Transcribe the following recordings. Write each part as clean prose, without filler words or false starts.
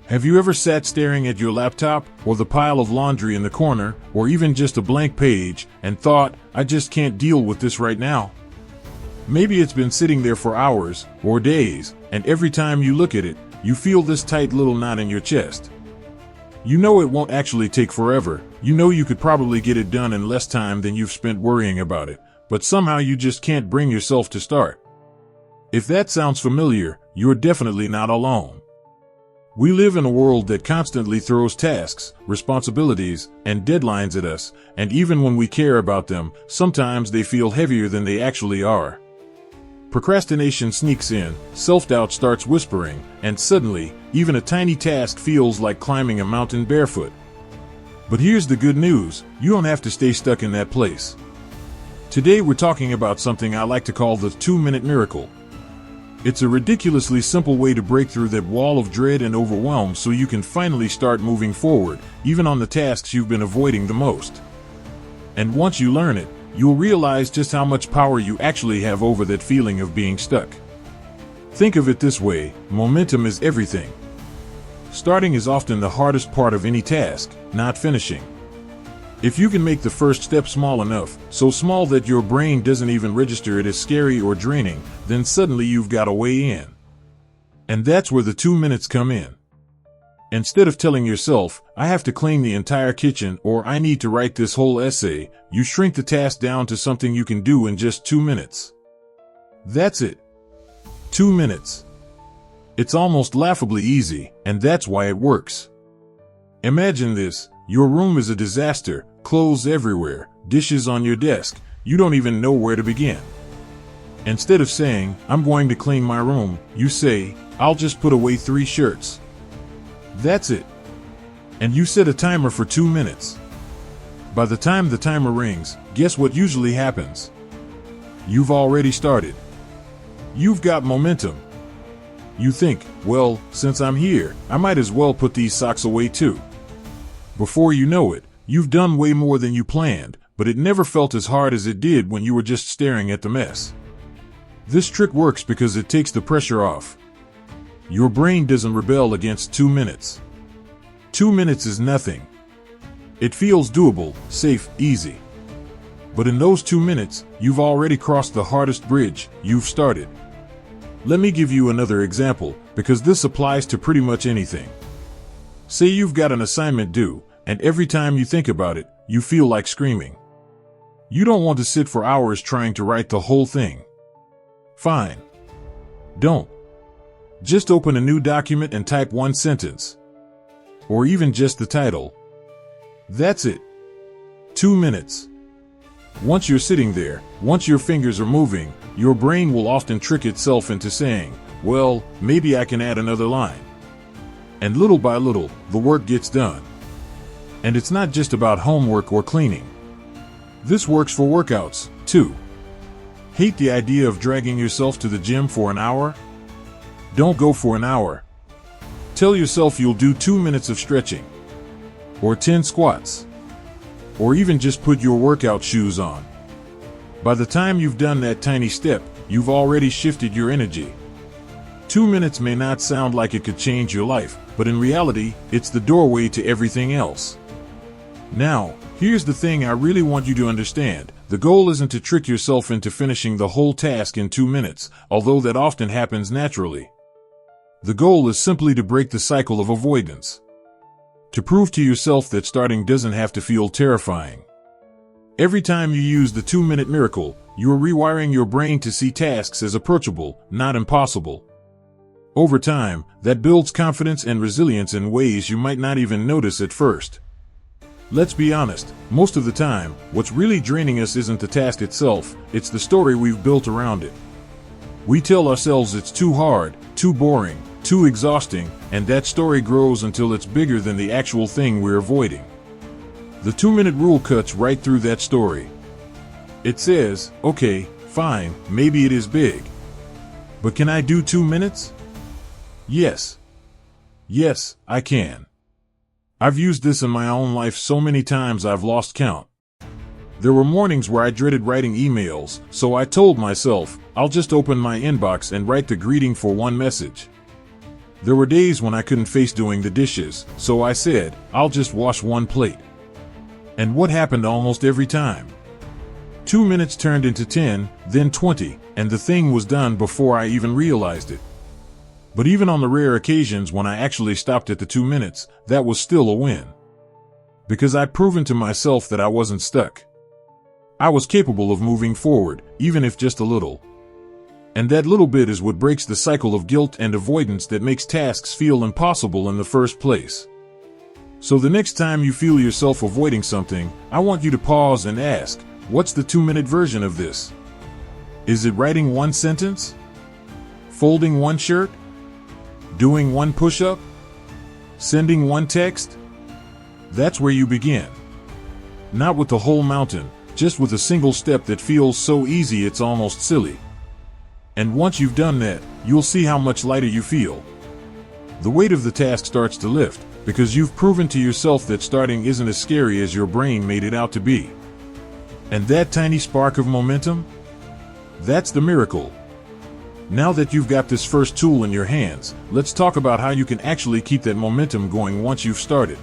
Have you ever sat staring at your laptop, or the pile of laundry in the corner, or even just a blank page, and thought, I just can't deal with this right now? Maybe it's been sitting there for hours, or days, and every time you look at it, you feel this tight little knot in your chest. You know it won't actually take forever, you know you could probably get it done in less time than you've spent worrying about it, but somehow you just can't bring yourself to start. If that sounds familiar, you're definitely not alone. We live in a world that constantly throws tasks, responsibilities, and deadlines at us, and even when we care about them, sometimes they feel heavier than they actually are. Procrastination sneaks in, self-doubt starts whispering, and suddenly, even a tiny task feels like climbing a mountain barefoot. But here's the good news, you don't have to stay stuck in that place. Today we're talking about something I like to call the 2-minute miracle. It's a ridiculously simple way to break through that wall of dread and overwhelm so you can finally start moving forward, even on the tasks you've been avoiding the most. And once you learn it, you'll realize just how much power you actually have over that feeling of being stuck. Think of it this way, momentum is everything. Starting is often the hardest part of any task, not finishing. If you can make the first step small enough, so small that your brain doesn't even register it as scary or draining, then suddenly you've got a way in. And that's where the 2 minutes come in. Instead of telling yourself, I have to clean the entire kitchen or I need to write this whole essay, you shrink the task down to something you can do in just 2 minutes. That's it. 2 minutes. It's almost laughably easy, and that's why it works. Imagine this. Your room is a disaster, clothes everywhere, dishes on your desk, you don't even know where to begin. Instead of saying, I'm going to clean my room, you say, I'll just put away 3 shirts. That's it. And you set a timer for 2 minutes. By the time the timer rings, guess what usually happens? You've already started. You've got momentum. You think, well, since I'm here, I might as well put these socks away too. Before you know it, you've done way more than you planned, but it never felt as hard as it did when you were just staring at the mess. This trick works because it takes the pressure off. Your brain doesn't rebel against 2 minutes. 2 minutes is nothing. It feels doable, safe, easy. But in those 2 minutes, you've already crossed the hardest bridge, you've started. Let me give you another example, because this applies to pretty much anything. Say you've got an assignment due, and every time you think about it, you feel like screaming. You don't want to sit for hours trying to write the whole thing. Fine. Don't. Just open a new document and type 1 sentence. Or even just the title. That's it. 2 minutes. Once you're sitting there, once your fingers are moving, your brain will often trick itself into saying, well, maybe I can add another line. And little by little, the work gets done. And it's not just about homework or cleaning. This works for workouts, too. Hate the idea of dragging yourself to the gym for an hour? Don't go for an hour. Tell yourself you'll do 2 minutes of stretching. Or 10 squats. Or even just put your workout shoes on. By the time you've done that tiny step, you've already shifted your energy. 2 minutes may not sound like it could change your life, but in reality, it's the doorway to everything else. Now, here's the thing I really want you to understand. The goal isn't to trick yourself into finishing the whole task in 2 minutes, although that often happens naturally. The goal is simply to break the cycle of avoidance. To prove to yourself that starting doesn't have to feel terrifying. Every time you use the 2-minute miracle, you are rewiring your brain to see tasks as approachable, not impossible. Over time, that builds confidence and resilience in ways you might not even notice at first. Let's be honest, most of the time, what's really draining us isn't the task itself, it's the story we've built around it. We tell ourselves it's too hard, too boring, too exhausting, and that story grows until it's bigger than the actual thing we're avoiding. The 2-minute rule cuts right through that story. It says, okay, fine, maybe it is big. But can I do 2 minutes? Yes. Yes, I can. I've used this in my own life so many times I've lost count. There were mornings where I dreaded writing emails, so I told myself, I'll just open my inbox and write the greeting for one message. There were days when I couldn't face doing the dishes, so I said, I'll just wash one plate. And what happened almost every time? 2 minutes turned into 10, then 20, and the thing was done before I even realized it. But even on the rare occasions when I actually stopped at the 2 minutes, that was still a win. Because I'd proven to myself that I wasn't stuck. I was capable of moving forward, even if just a little. And that little bit is what breaks the cycle of guilt and avoidance that makes tasks feel impossible in the first place. So the next time you feel yourself avoiding something, I want you to pause and ask, what's the 2-minute version of this? Is it writing one sentence? Folding one shirt? Doing one push-up? Sending one text? That's where you begin. Not with the whole mountain, just with a single step that feels so easy it's almost silly. And once you've done that, you'll see how much lighter you feel. The weight of the task starts to lift, because you've proven to yourself that starting isn't as scary as your brain made it out to be. And that tiny spark of momentum? That's the miracle. Now that you've got this first tool in your hands, let's talk about how you can actually keep that momentum going once you've started.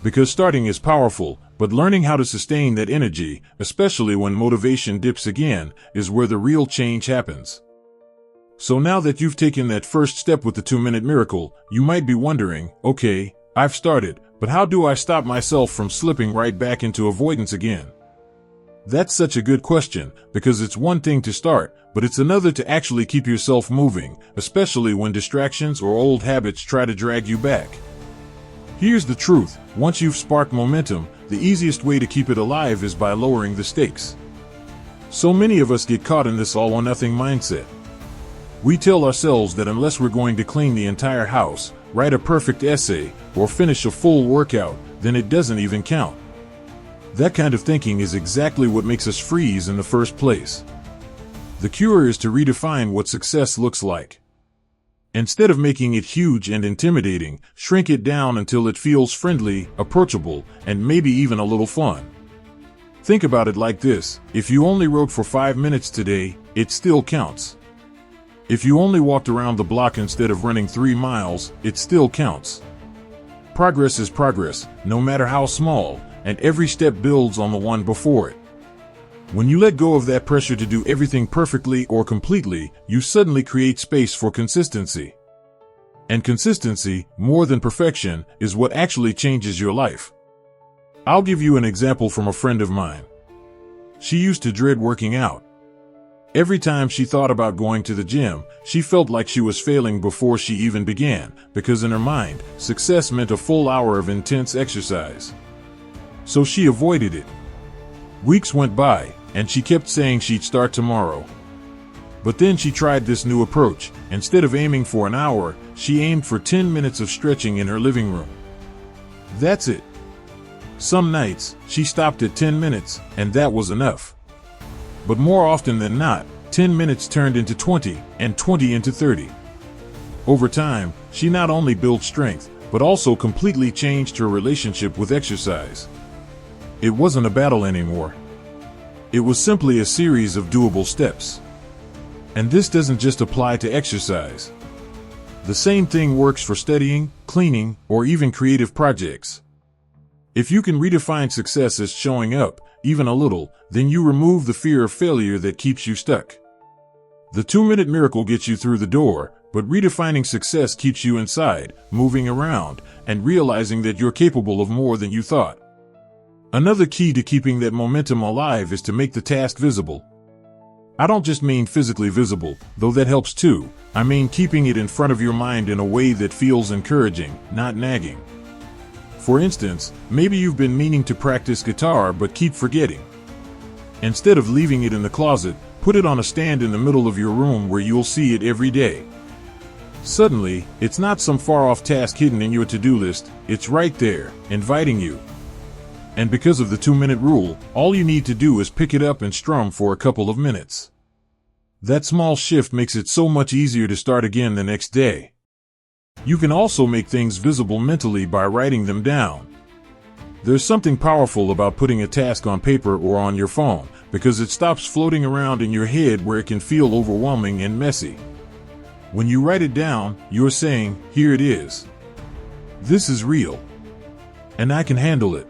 Because starting is powerful, but learning how to sustain that energy, especially when motivation dips again, is where the real change happens. So now that you've taken that first step with the 2-minute miracle, you might be wondering, okay, I've started, but how do I stop myself from slipping right back into avoidance again? That's such a good question, because it's one thing to start, but it's another to actually keep yourself moving, especially when distractions or old habits try to drag you back. Here's the truth, once you've sparked momentum, the easiest way to keep it alive is by lowering the stakes. So many of us get caught in this all-or-nothing mindset. We tell ourselves that unless we're going to clean the entire house, write a perfect essay, or finish a full workout, then it doesn't even count. That kind of thinking is exactly what makes us freeze in the first place. The cure is to redefine what success looks like. Instead of making it huge and intimidating, shrink it down until it feels friendly, approachable, and maybe even a little fun. Think about it like this: if you only wrote for 5 minutes today, it still counts. If you only walked around the block instead of running 3 miles, it still counts. Progress is progress, no matter how small, and every step builds on the one before it. When you let go of that pressure to do everything perfectly or completely, you suddenly create space for consistency. And consistency, more than perfection, is what actually changes your life. I'll give you an example from a friend of mine. She used to dread working out. Every time she thought about going to the gym, she felt like she was failing before she even began, because in her mind, success meant a full hour of intense exercise. So she avoided it. Weeks went by, and she kept saying she'd start tomorrow. But then she tried this new approach. Instead of aiming for an hour, she aimed for 10 minutes of stretching in her living room. That's it. Some nights, she stopped at 10 minutes, and that was enough. But more often than not, 10 minutes turned into 20, and 20 into 30. Over time, she not only built strength, but also completely changed her relationship with exercise. It wasn't a battle anymore. It was simply a series of doable steps. And this doesn't just apply to exercise. The same thing works for studying, cleaning, or even creative projects. If you can redefine success as showing up, even a little, then you remove the fear of failure that keeps you stuck. The 2-minute miracle gets you through the door, but redefining success keeps you inside, moving around, and realizing that you're capable of more than you thought. Another key to keeping that momentum alive is to make the task visible. I don't just mean physically visible, though that helps too. I mean keeping it in front of your mind in a way that feels encouraging, not nagging. For instance, maybe you've been meaning to practice guitar but keep forgetting. Instead of leaving it in the closet, put it on a stand in the middle of your room where you'll see it every day. Suddenly, it's not some far-off task hidden in your to-do list, it's right there, inviting you. And because of the 2-minute rule, all you need to do is pick it up and strum for a couple of minutes. That small shift makes it so much easier to start again the next day. You can also make things visible mentally by writing them down. There's something powerful about putting a task on paper or on your phone, because it stops floating around in your head where it can feel overwhelming and messy. When you write it down, you're saying, here it is. This is real. And I can handle it.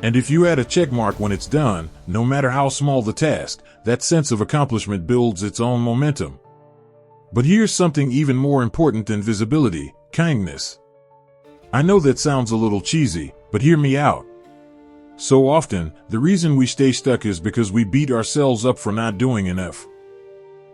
And if you add a check mark when it's done, no matter how small the task, that sense of accomplishment builds its own momentum. But here's something even more important than visibility: kindness. I know that sounds a little cheesy, but hear me out. So often, the reason we stay stuck is because we beat ourselves up for not doing enough.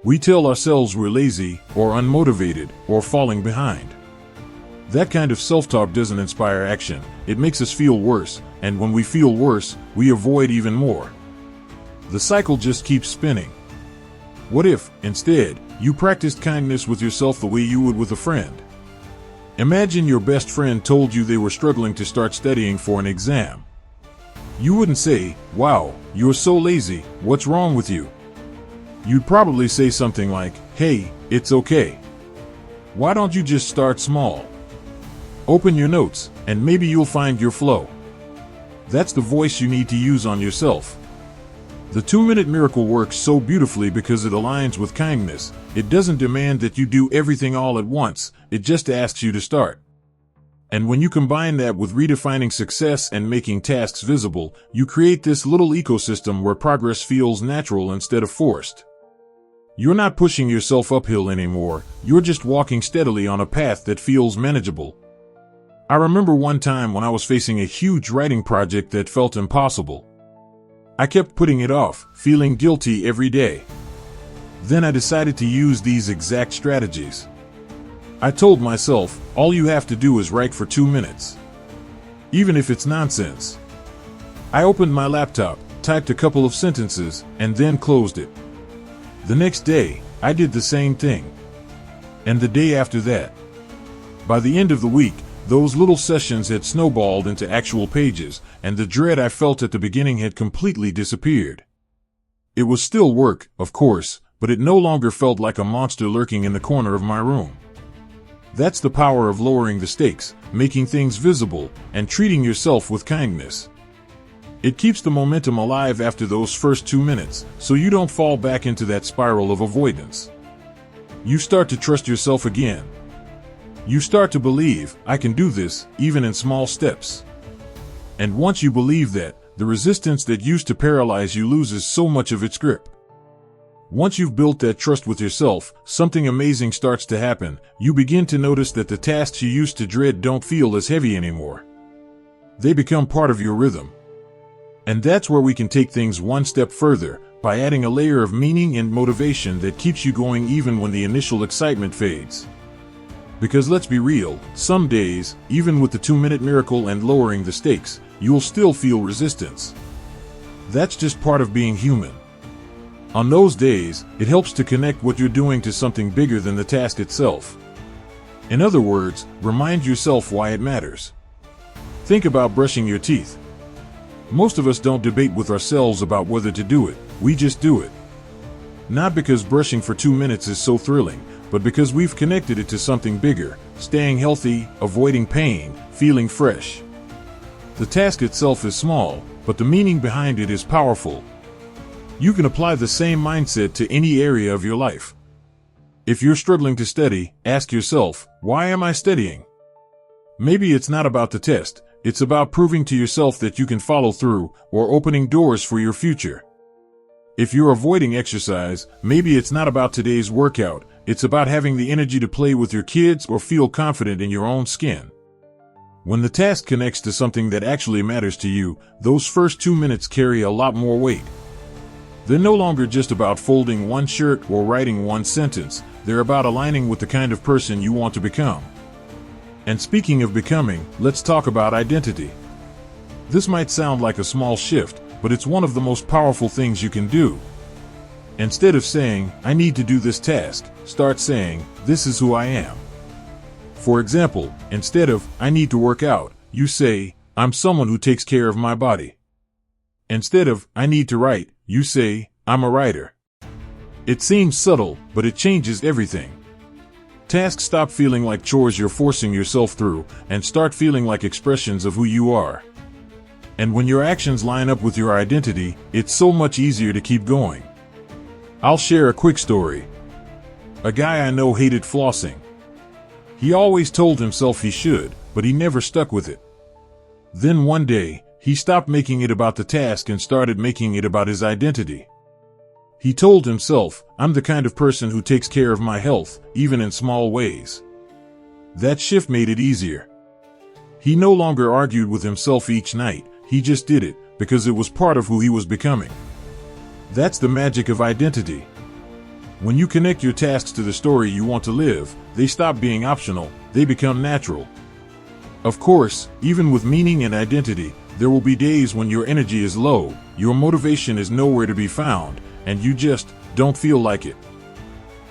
We tell ourselves we're lazy, or unmotivated, or falling behind. That kind of self-talk doesn't inspire action. It makes us feel worse, and when we feel worse, we avoid even more. The cycle just keeps spinning. What if, instead, you practiced kindness with yourself the way you would with a friend? Imagine your best friend told you they were struggling to start studying for an exam. You wouldn't say, "Wow, you're so lazy, what's wrong with you?" You'd probably say something like, "Hey, it's okay. Why don't you just start small? Open your notes, and maybe you'll find your flow." That's the voice you need to use on yourself. The 2-minute miracle works so beautifully because it aligns with kindness. It doesn't demand that you do everything all at once, it just asks you to start. And when you combine that with redefining success and making tasks visible, you create this little ecosystem where progress feels natural instead of forced. You're not pushing yourself uphill anymore, you're just walking steadily on a path that feels manageable. I remember one time when I was facing a huge writing project that felt impossible. I kept putting it off, feeling guilty every day. Then I decided to use these exact strategies. I told myself, all you have to do is write for 2 minutes. Even if it's nonsense. I opened my laptop, typed a couple of sentences, and then closed it. The next day, I did the same thing. And the day after that. By the end of the week, those little sessions had snowballed into actual pages, and the dread I felt at the beginning had completely disappeared. It was still work, of course, but it no longer felt like a monster lurking in the corner of my room. That's the power of lowering the stakes, making things visible, and treating yourself with kindness. It keeps the momentum alive after those first 2 minutes, so you don't fall back into that spiral of avoidance. You start to trust yourself again. You start to believe, I can do this, even in small steps. And once you believe that, the resistance that used to paralyze you loses so much of its grip. Once you've built that trust with yourself, something amazing starts to happen. You begin to notice that the tasks you used to dread don't feel as heavy anymore. They become part of your rhythm. And that's where we can take things one step further, by adding a layer of meaning and motivation that keeps you going even when the initial excitement fades. Because let's be real, some days, even with the 2-minute miracle and lowering the stakes, you'll still feel resistance. That's just part of being human. On those days, it helps to connect what you're doing to something bigger than the task itself. In other words, remind yourself why it matters. Think about brushing your teeth. Most of us don't debate with ourselves about whether to do it, we just do it. Not because brushing for 2 minutes is so thrilling, but because we've connected it to something bigger, staying healthy, avoiding pain, feeling fresh. The task itself is small, but the meaning behind it is powerful. You can apply the same mindset to any area of your life. If you're struggling to study, ask yourself, why am I studying? Maybe it's not about the test, it's about proving to yourself that you can follow through, or opening doors for your future. If you're avoiding exercise, maybe it's not about today's workout, it's about having the energy to play with your kids or feel confident in your own skin. When the task connects to something that actually matters to you, those first 2 minutes carry a lot more weight. They're no longer just about folding one shirt or writing one sentence, they're about aligning with the kind of person you want to become. And speaking of becoming, let's talk about identity. This might sound like a small shift, but it's one of the most powerful things you can do. Instead of saying, I need to do this task, start saying, this is who I am. For example, instead of, I need to work out, you say, I'm someone who takes care of my body. Instead of, I need to write, you say, I'm a writer. It seems subtle, but it changes everything. Tasks stop feeling like chores you're forcing yourself through, and start feeling like expressions of who you are. And when your actions line up with your identity, it's so much easier to keep going. I'll share a quick story. A guy I know hated flossing. He always told himself he should, but he never stuck with it. Then one day, he stopped making it about the task and started making it about his identity. He told himself, I'm the kind of person who takes care of my health, even in small ways. That shift made it easier. He no longer argued with himself each night, he just did it, because it was part of who he was becoming. That's the magic of identity. When you connect your tasks to the story you want to live, they stop being optional, they become natural. Of course, even with meaning and identity, there will be days when your energy is low, your motivation is nowhere to be found, and you just don't feel like it.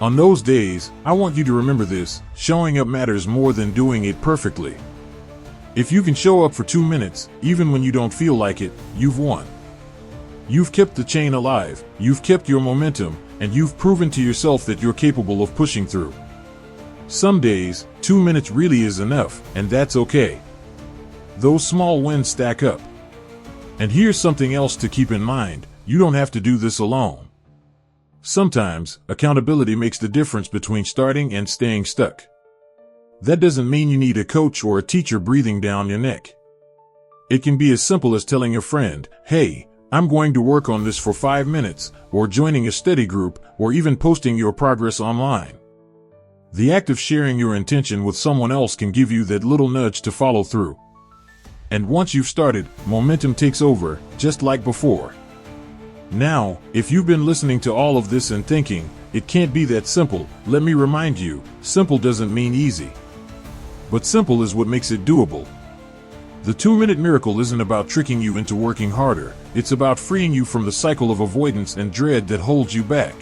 On those days, I want you to remember this: showing up matters more than doing it perfectly. If you can show up for 2 minutes, even when you don't feel like it, you've won. You've kept the chain alive, you've kept your momentum, and you've proven to yourself that you're capable of pushing through. Some days, 2 minutes really is enough, and that's okay. Those small wins stack up. And here's something else to keep in mind: you don't have to do this alone. Sometimes, accountability makes the difference between starting and staying stuck. That doesn't mean you need a coach or a teacher breathing down your neck. It can be as simple as telling a friend, hey, I'm going to work on this for 5 minutes, or joining a study group, or even posting your progress online. The act of sharing your intention with someone else can give you that little nudge to follow through. And once you've started, momentum takes over, just like before. Now, if you've been listening to all of this and thinking, it can't be that simple, let me remind you, simple doesn't mean easy. But simple is what makes it doable. The 2-minute miracle isn't about tricking you into working harder, it's about freeing you from the cycle of avoidance and dread that holds you back.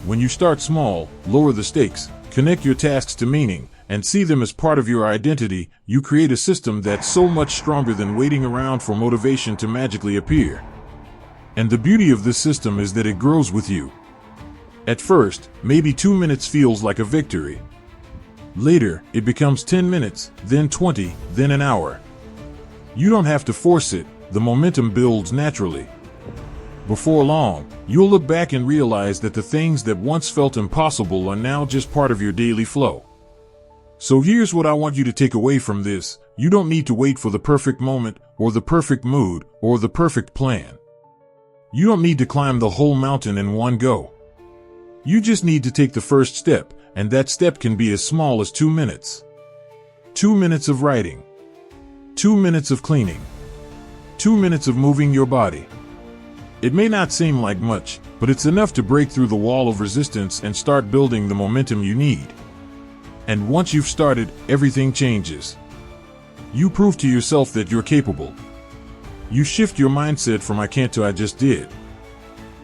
When you start small, lower the stakes, connect your tasks to meaning, and see them as part of your identity, you create a system that's so much stronger than waiting around for motivation to magically appear. And the beauty of this system is that it grows with you. At first, maybe 2 minutes feels like a victory. Later, it becomes 10 minutes, then 20, then an hour. You don't have to force it, the momentum builds naturally. Before long, you'll look back and realize that the things that once felt impossible are now just part of your daily flow. So here's what I want you to take away from this: you don't need to wait for the perfect moment, or the perfect mood, or the perfect plan. You don't need to climb the whole mountain in one go. You just need to take the first step, and that step can be as small as 2 minutes. 2 minutes of writing. 2 minutes of cleaning. 2 minutes of moving your body. It may not seem like much, but it's enough to break through the wall of resistance and start building the momentum you need. And once you've started, everything changes. You prove to yourself that you're capable. You shift your mindset from I can't to I just did.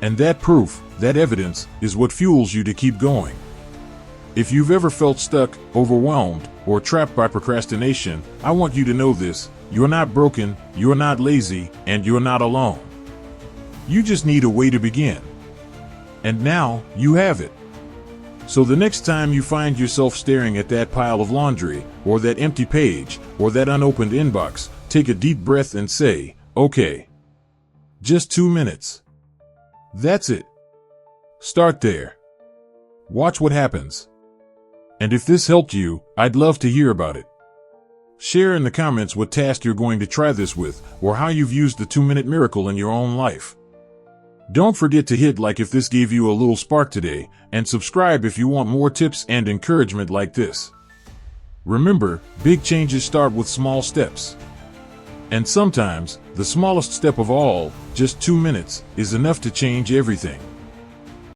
And that proof, that evidence, is what fuels you to keep going. If you've ever felt stuck, overwhelmed, or trapped by procrastination, I want you to know this: you're not broken, you're not lazy, and you're not alone. You just need a way to begin. And now, you have it. So the next time you find yourself staring at that pile of laundry, or that empty page, or that unopened inbox, take a deep breath and say, okay. Just 2 minutes. That's it. Start there. Watch what happens. And if this helped you, I'd love to hear about it. Share in the comments what task you're going to try this with, or how you've used the 2-minute miracle in your own life. Don't forget to hit like if this gave you a little spark today, and subscribe if you want more tips and encouragement like this. Remember, big changes start with small steps. And sometimes, the smallest step of all, just 2 minutes, is enough to change everything.